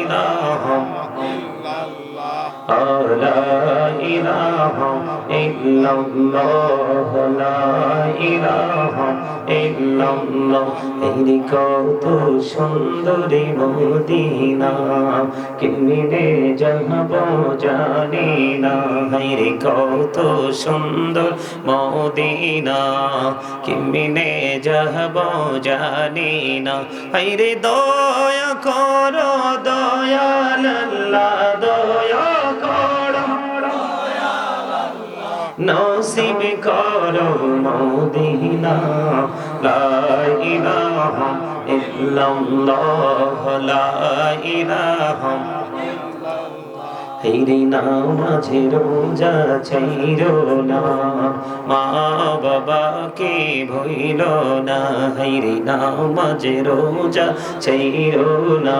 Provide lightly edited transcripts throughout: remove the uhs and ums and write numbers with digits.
ইলাহা লা ইলাহা ইল্লাল্লাহ লা ইলাহা ইল্লাল্লাহ। এই কত সুন্দরী মদিনা কেমনে যাব জানি না। রে কত সুন্দর মদিনা কেমনে যাব জানি না। রে দয়া করো দয়াল আল্লাহ দয়া করো নসিব করো মদিনা লা ইলাহা ইল্লাল্লাহ লা ইলাহা হেরে নামাজে রোজা ছাইরো না মা বাবাকে ভইল না। হেরে নামাজে রোজা ছাইরো না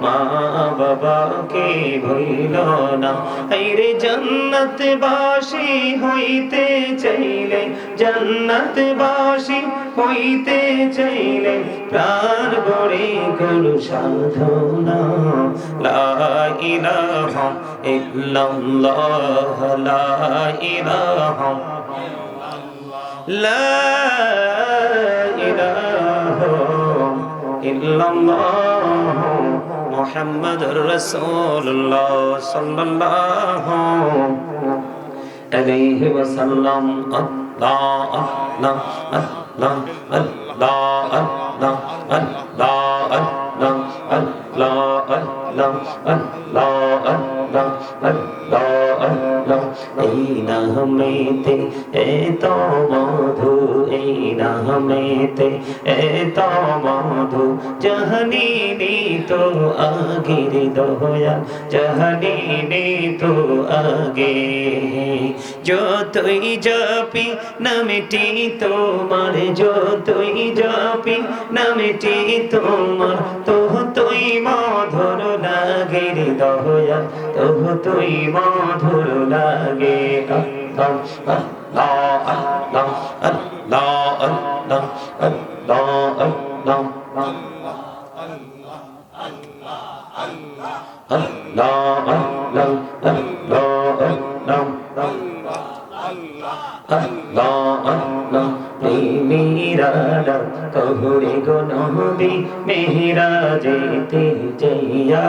মা বাবাকে ভইল না। হেরে জান্নাতবাসী হইতে চাইলে জান্নাতবাসী হইতে চাইলে প্রাণ ভরে করো সাধনা লা ইলাহা ইল্লাল্লাহ লা ইলাহা লা ইলাহা ইল্লাল্লাহ মুহাম্মাদুর রাসূলুল্লাহ সাল্লাল্লাহু আলাইহি ওয়াসাল্লাম। আল্লাহ আল্লাহ আল্লাহ আল্লাহ আল্লাহ আল্লাহ আল্লাহ আল্লাহ আল্লাহ আল্লাহ আল্লাহ আল্লাহ আল্লাহ। এই নামেতে এত মধু এই নামেতে এত মধু জাহানিনি তো আগের দয়াল জাহানিনি তো আগে। যতই জপি নামটি তোমার যতই জপি নামটি তোমার তুই মধুর লাগে রে দয়াল তুই মধুর লাগে। আল্লাহ আল্লাহ আল্লাহ আল্লাহ আল্লাহ আল্লাহ আল্লাহ আল্লাহ আল্লাহ মেরাডা কহুরে গো নবী মেহরাজেতে যাইয়া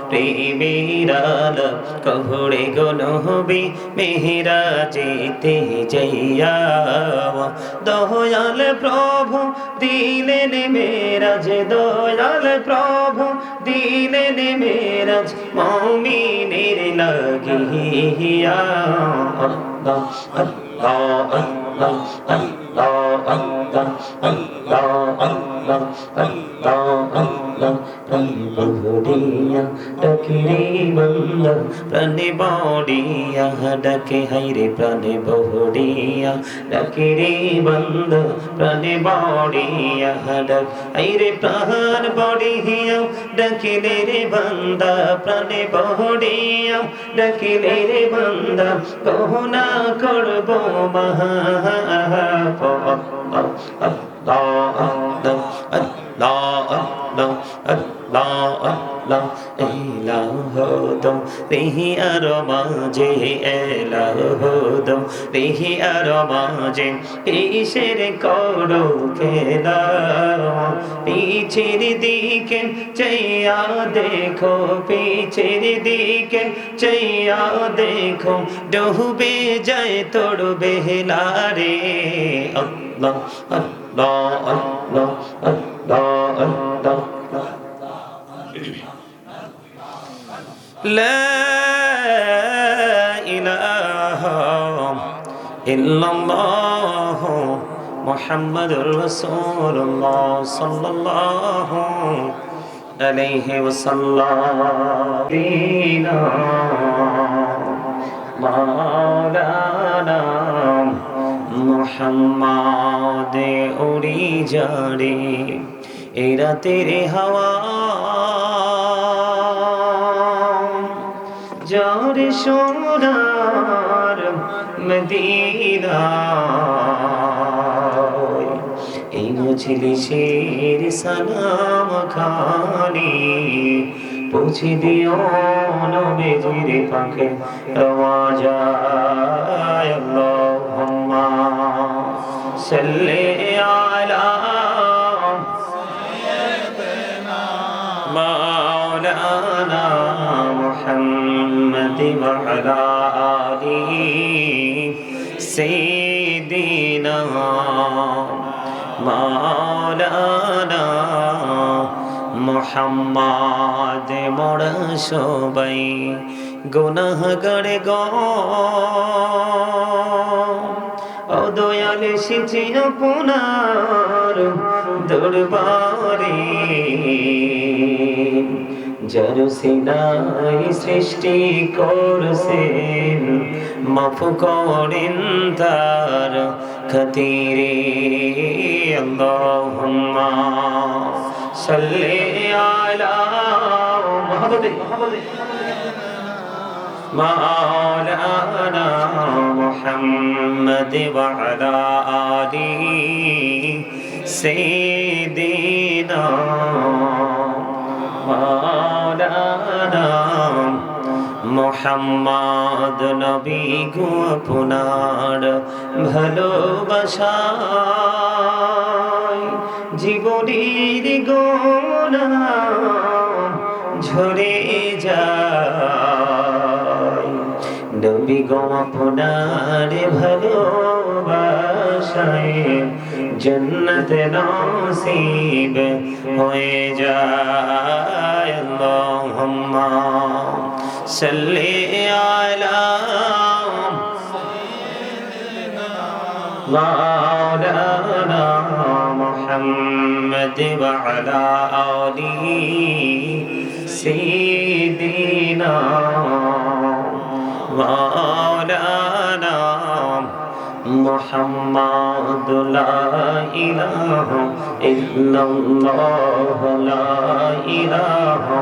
প্রেমেরাডা কহুরে গো নবী মেহরাজেতে যাইয়া। দয়াল প্রভু দিলেন মেরাজ দয়াল প্রভু দিলেন মেরাজ মুমিনের লাগিয়া। আল্লাহ আল্লাহ আল্লাহ আল্লাহ আল্লাহ আল্লাহ আল্লাহ আল্লাহ আল্লাহ। প্রাণে বড়িয়া ডাকে রে বান্দা প্রাণে বড়িয়া ডাকে হাইরে প্রাণে বড়িয়া ডাকে রে বান্দা প্রাণে বড়িয়া ডাক হাইরে প্রাণ বড়িয়া ডাকিলে রে বান্দা প্রাণে বড়িয়া ডাকিলে রে বান্দা গহনা করব মহা। Allah Allah Allah এলাহদম রেহি আর মাঝে এলাহদম রেহি আর মাঝে কিসের করো খেলা। পিছের দিকে চাইয়া দেখো পিছের দিকে চাইয়া দেখো ডুবে যায় তোর বেলা রে। আল্লাহ আল্লাহ আল্লাহ আল্লাহ আল্লাহ লা ইলাহা ইল্লাল্লাহ মুহাম্মাদুর রাসূলুল্লাহ সাল্লাল্লাহু আলাইহি ওয়াসাল্লাম। মাওলানা মুহাম্মদ উড়ি যারে এই রাতের হাওয়া যার সোনার মদিনা এই মজলিসের সালাম খানি পৌঁছে দিও নবীজির পাখে রওয়াজায় আল্লাহুম্মা সাল্লি আলা মাওলানা মুহাম্মদ ওয়া আলা আলিহি সাইয়্যিদিনা মাওলানা মুহাম্মদ মোরা সবাই গুনাহগার গো ও দয়াল এসেছি আপনার দরবারে যার সিনাই সৃষ্টি করছেন মাফ করেন তার খাতিরে আল্লাহুম্মা সাল্লি আলা মুহাম্মদ মাওলানা মুহাম্মদ ওয়া আলা আলিহি সাইয়্যিদিনা মাওলানা মুহাম্মদ নবী গো আপনার ভালোবাসায় জীবনের গোনা ঝরে যায় নবী গো আপনার ভালোবাসায় জন্নত নসিব হয়ে যায় আল্লাহুম্মা সাল্লি আলা মাওলানা মুহাম্মদ ওয়া আলা আলিহি সাইয়্যিদিনা মাওলানা মুহাম্মদ লা ইলাহা ইল্লাল্লাহ লা ইলাহা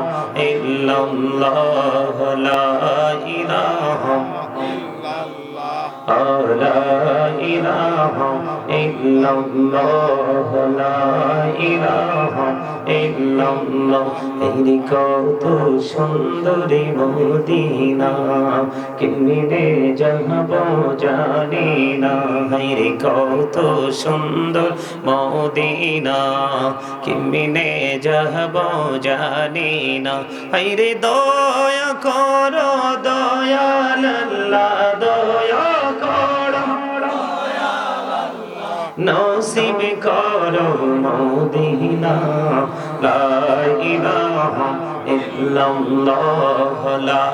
ইল্লাল্লাহ লা ইলাহা লা ইলাহা ইল্লাল্লাহ লা ইলাহা ইল্লাল্লাহ এই কত সুন্দরী মদিনা কেমনে যাব জানি না রে কত সুন্দর মদিনা কেমনে যাব জানি না রে দয়া করো দয়াল আল্লাহ দয়া করো নসিব করো মদিনা লা ইলাহা ইল্লাল্লাহ লা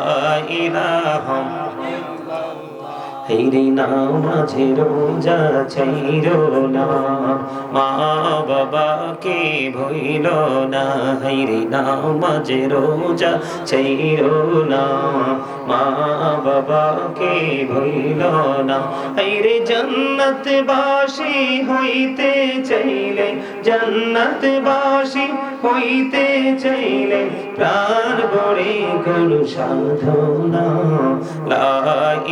ইলাহা হেরে নামাজে রোজা ছাইরো না মা বাবাকে ভইল না হেরে নামাজে রোজা ছাইরো না মা বাবাকে ভইল না হেরে জান্নাত বাসী হইতে চাইলে জান্নাত বাসী হইতে চাইলে প্রাণ গড়ে করু সাধনা লা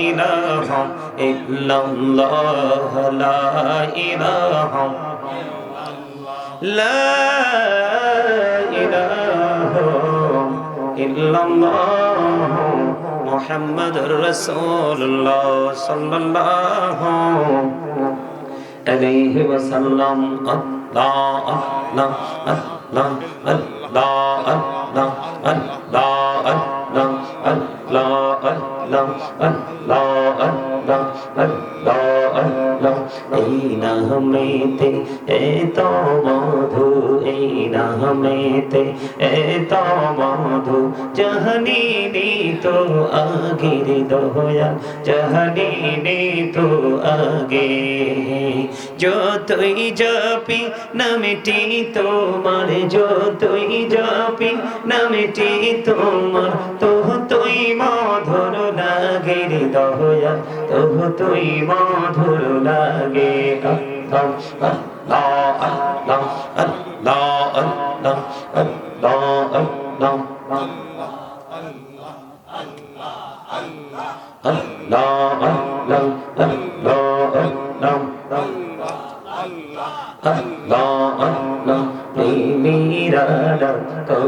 ইলাহা ইল্লাল্লাহ লা ইলাহা লা ইলাহা ইল্লাল্লাহ মুহাম্মাদুর রাসূলুল্লাহ সাল্লাল্লাহু আলাইহি ওয়াসাল্লাম আল্লাহ আল্লাহ আল্লাহ আল্লাহ আল্লাহ আল্লাহ আল্লাহ আল্লাহ আল্লাহ আল্লাহ আল্লাহ আল্লাহ আল্লাহ এই নামেতে এত মধু এই নামেতে এত মধু জাহানি তো আগের দয়া জাহানি তো আগে যতই জপি নামটি তোমার যতই জপি নামটি তোমার তুই মধুর লাগে রে দয়া তুই মধুর লাগে আল্লাহ আল্লাহ আল্লাহ আল্লাহ আল্লাহ আল্লাহ আল্লাহ আল্লাহ আল্লাহ প্রেমীরা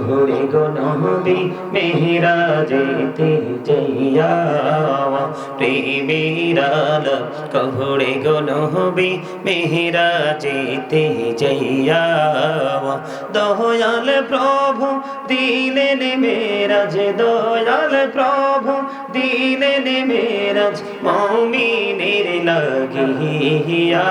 কহরে গো নবী মেহরাজেতে যাইয়া প্রেমের আলো কহরে গো নবী মেহরাজেতে যাইয়া দয়াল প্রভু দিলেন মেরাজ দয়াল প্রভু দিলেন মেরাজ মুমিনের লাগিয়া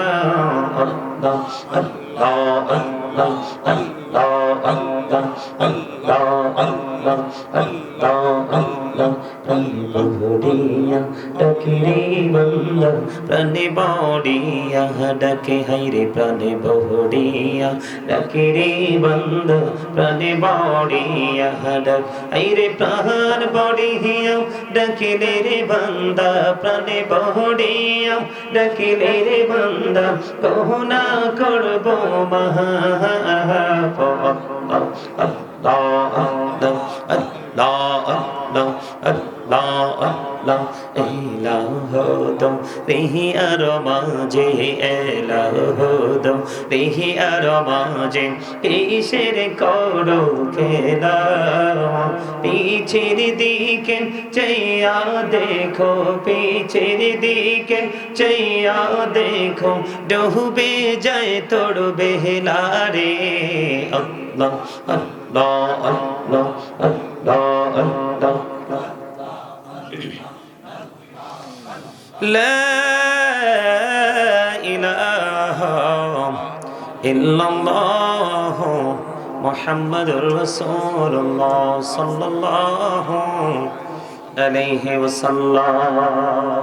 আল্লাহ আল্লাহ আল্লাহ আল্লাহ আল্লাহ আল্লাহ আল্লাহ আল্লাহ আল্লাহ প্রাণে বড়িয়া ডাকে রে বান্দা প্রাণে বড়িয়া ডাকে হাইরে প্রাণে বড়িয়া ডাকে রে বান্দা প্রাণে বড়িয়া ডাক হাইরে প্রাণ বড়িয়া ডাকিলে রে বান্দা প্রাণে বড়িয়া ডাকিলে রে বান্দা কহনা করব মহা রেহি আর মাঝে এলাহদ রেহি আর মাঝে কিসের করো খেলা পিছের দিকে চাইয়া দেখো পিছের দিকে চাইয়া দেখো ডুবে যায় তোর বেহলা রে আল্লাহ আল্লাহ আল্লাহ আল্লাহ আল্লাহ لا إله إلا الله محمد رسول الله صلى الله عليه وسلم